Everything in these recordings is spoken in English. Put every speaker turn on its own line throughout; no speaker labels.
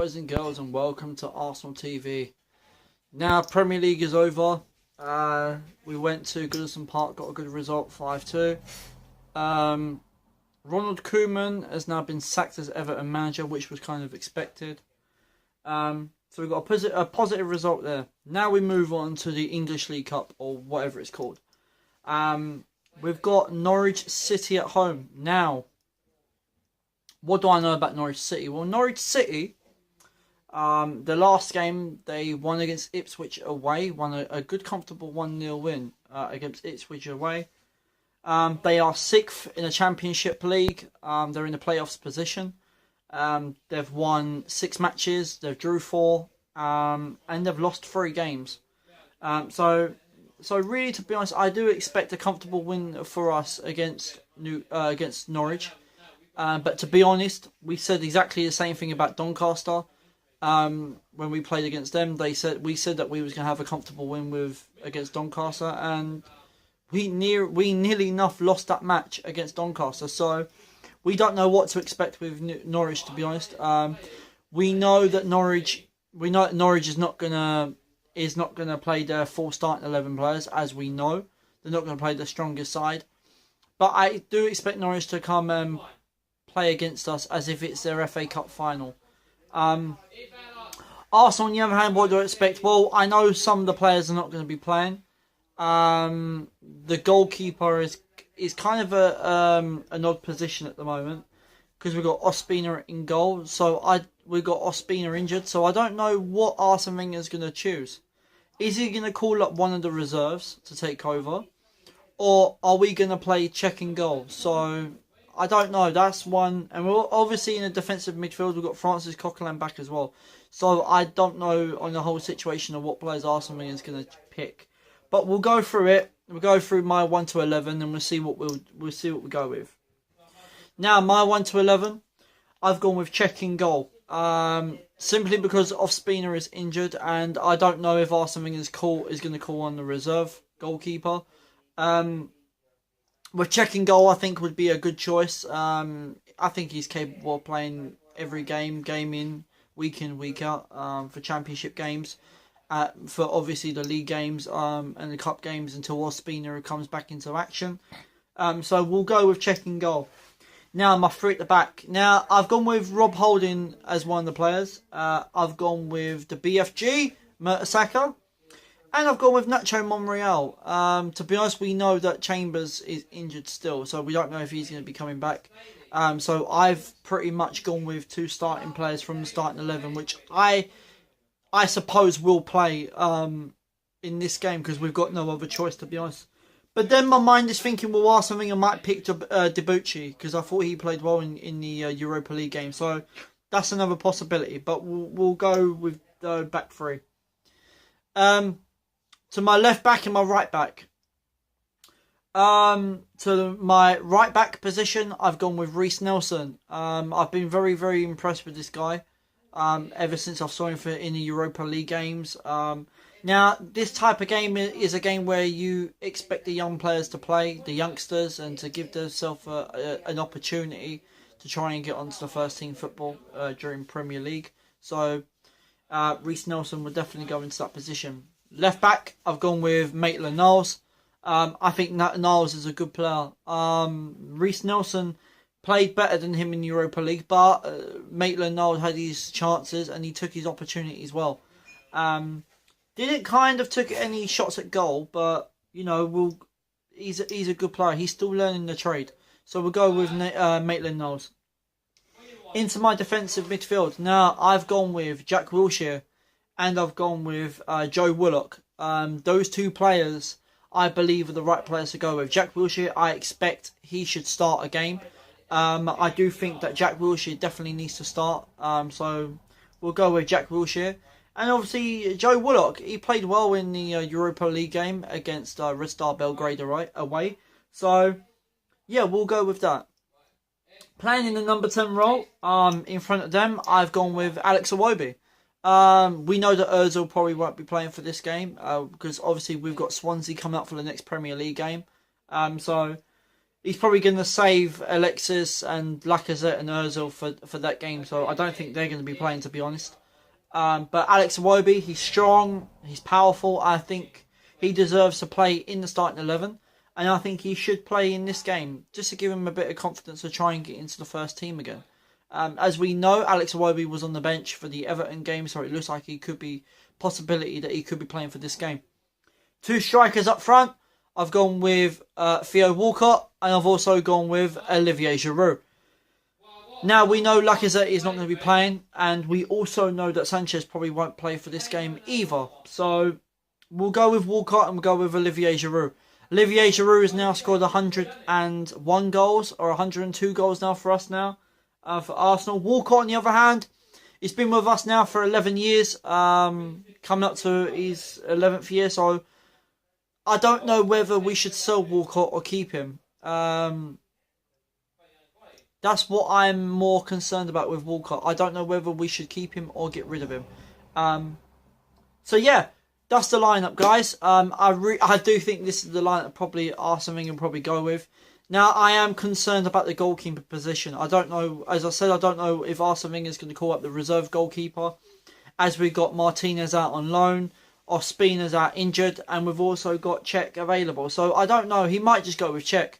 boys and girls, and welcome to Arsenal TV. Now, Premier League is over. We went to Goodison Park, got a good result, 5-2. Ronald Koeman has now been sacked as Everton manager, which was kind of expected. So we've got a positive result there. Now we move on to the English League Cup, or whatever it's called. We've got Norwich City at home. Now, what do I know about Norwich City? Well, Norwich City, the last game, they won against Ipswich away. Won a good, comfortable 1-0 win against Ipswich away. They are 6th in the Championship League. They're in the playoffs position. They've won 6 matches. They've drew 4. And they've lost 3 games. So really, to be honest, I do expect a comfortable win for us against Norwich. But to be honest, we said exactly the same thing about Doncaster. When we played against them, we said that we was going to have a comfortable win against Doncaster, and we nearly enough lost that match against Doncaster. So we don't know what to expect with Norwich, to be honest. We know that Norwich is not gonna play their full starting 11 players, as we know. They're not going to play the strongest side. But I do expect Norwich to come and play against us as if it's their FA Cup final. Arsenal, on the other hand, what do I expect? Well, I know some of the players are not going to be playing. The goalkeeper is kind of an odd position at the moment, because we've got Ospina in goal. So we've got Ospina injured, so I don't know what Arsene Wenger is going to choose. Is he going to call up one of the reserves to take over, or are we going to play check and goal? So I don't know. That's one. And we're obviously in a defensive midfield. We've got Francis Coquelin back as well. So I don't know on the whole situation of what players Arsene Wenger is going to pick. But we'll go through it. We'll go through my 1 to 11, and we'll see what we go with. Now, my 1 to 11, I've gone with check and goal. Simply because Ospina is injured, and I don't know if Arsene Wenger is going to call on the reserve goalkeeper. With checking goal, I think would be a good choice. I think he's capable of playing every game in, week out, for championship games, for obviously the league games and the cup games until Ospina comes back into action. So we'll go with checking goal. Now, my 3 at the back. Now, I've gone with Rob Holding as one of the players. I've gone with the BFG, Mertesacker. And I've gone with Nacho Monreal. To be honest, we know that Chambers is injured still, so we don't know if he's going to be coming back. So I've pretty much gone with 2 starting players from the starting 11, which I suppose will play in this game, because we've got no other choice, to be honest. But then my mind is thinking, well, Arsene Wenger might pick Debuchy, because I thought he played well in the Europa League game. So that's another possibility. But we'll go with the back 3. To my left back and my right back. To my right back position, I've gone with Reiss Nelson. I've been very, very impressed with this guy. Ever since I saw him in the Europa League games. Now, this type of game is a game where you expect the young players to play, the youngsters, and to give themselves an opportunity to try and get onto the first team football during Premier League. So, Reiss Nelson will definitely go into that position. Left back, I've gone with Maitland-Niles. I think Niles is a good player. Reiss Nelson played better than him in the Europa League, but Maitland-Niles had his chances and he took his opportunities well. Didn't kind of took any shots at goal, but you know, he's a good player. He's still learning the trade, so we'll go with Maitland-Niles. Into my defensive midfield. Now, I've gone with Jack Wilshere and I've gone with Joe Willock. Those 2 players, I believe, are the right players to go with. Jack Wilshere, I expect he should start a game. I do think that Jack Wilshere definitely needs to start. So we'll go with Jack Wilshere. And obviously, Joe Willock, he played well in the Europa League game against Red Star Belgrade away. So, yeah, we'll go with that. Playing in the number 10 role, in front of them, I've gone with Alex Iwobi. We know that Ozil probably won't be playing for this game, because obviously we've got Swansea coming up for the next Premier League game. So he's probably going to save Alexis and Lacazette and Ozil for that game. So I don't think they're going to be playing, to be honest. But Alex Iwobi, he's strong, he's powerful. I think he deserves to play in the starting 11. And I think he should play in this game, just to give him a bit of confidence to try and get into the first team again. As we know, Alex Iwobi was on the bench for the Everton game, so it looks like he could be possibility that he could be playing for this game. 2 strikers up front. I've gone with Theo Walcott, and I've also gone with Olivier Giroud. Now, we know Lacazette is not going to be playing, and we also know that Sanchez probably won't play for this game either. So, we'll go with Walcott and we'll go with Olivier Giroud. Olivier Giroud has now scored 101 goals, or 102 goals now for us now, for Arsenal. Walcott, on the other hand, he's been with us now for 11 years, coming up to his 11th year, so I don't know whether we should sell Walcott or keep him. That's what I'm more concerned about with Walcott. I don't know whether we should keep him or get rid of him. So yeah, that's the lineup, guys. I do think this is the lineup probably Arsene Wenger probably go with. Now, I am concerned about the goalkeeper position. I don't know, as I said, I don't know if Arsene Wenger is going to call up the reserve goalkeeper, as we got Martinez out on loan, Ospina's out injured, and we've also got Cech available. So I don't know. He might just go with Cech.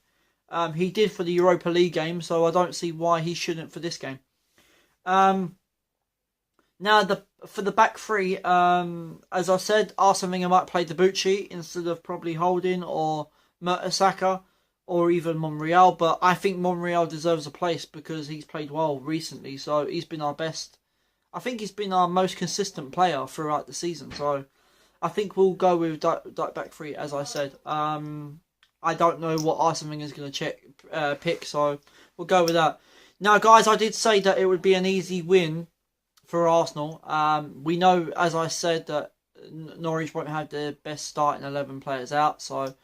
He did for the Europa League game, so I don't see why he shouldn't for this game. Now, for the back three, as I said, Arsene Wenger might play Debuchy instead of probably Holding or Mertesacker or even Monreal. But I think Monreal deserves a place because he's played well recently. So he's been our best. I think he's been our most consistent player throughout the season. So I think we'll go with back three, as I said. I don't know what Arsene Wenger is going to pick, so we'll go with that. Now, guys, I did say that it would be an easy win for Arsenal. We know, as I said, that Norwich won't have the best starting 11 players out, so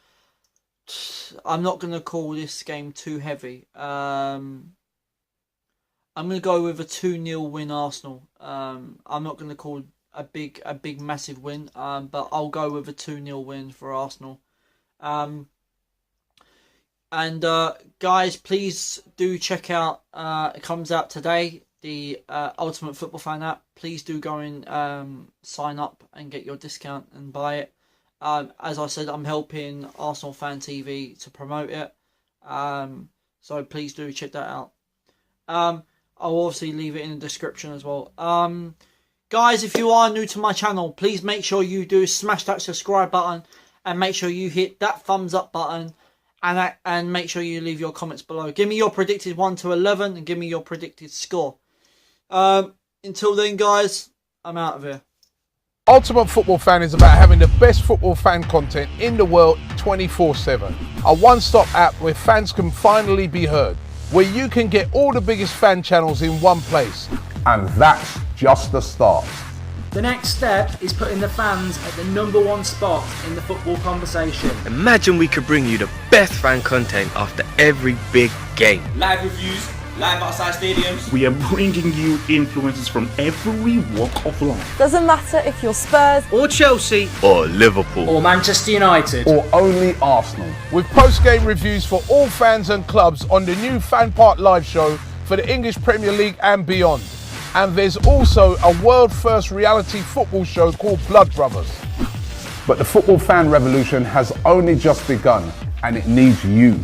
I'm not going to call this game too heavy. I'm going to go with a 2-0 win Arsenal. I'm not going to call a big massive win, but I'll go with a 2-0 win for Arsenal. And guys, please do check out, it comes out today, the Ultimate Football Fan app. Please do go and sign up and get your discount and buy it. As I said, I'm helping Arsenal Fan TV to promote it. So please do check that out. I'll obviously leave it in the description as well. Guys, if you are new to my channel, please make sure you do smash that subscribe button and make sure you hit that thumbs up button. And make sure you leave your comments below. Give me your predicted 1 to 11 and give me your predicted score. Until then, guys, I'm out of here.
Ultimate Football Fan is about having the best football fan content in the world 24/7. A one-stop app where fans can finally be heard. Where you can get all the biggest fan channels in one place.
And that's just the start.
The next step is putting the fans at the #1 spot in the football conversation.
Imagine we could bring you the best fan content after every big game.
Live reviews, live outside stadiums.
We are bringing you influencers from every walk of life.
Doesn't matter if you're Spurs
Or Chelsea. Or Liverpool.
Or Manchester United.
Or only Arsenal.
With post-game reviews for all fans and clubs on the new Fan Park live show for the English Premier League and beyond. And there's also a world-first reality football show called Blood Brothers.
But the football fan revolution has only just begun, and it needs you.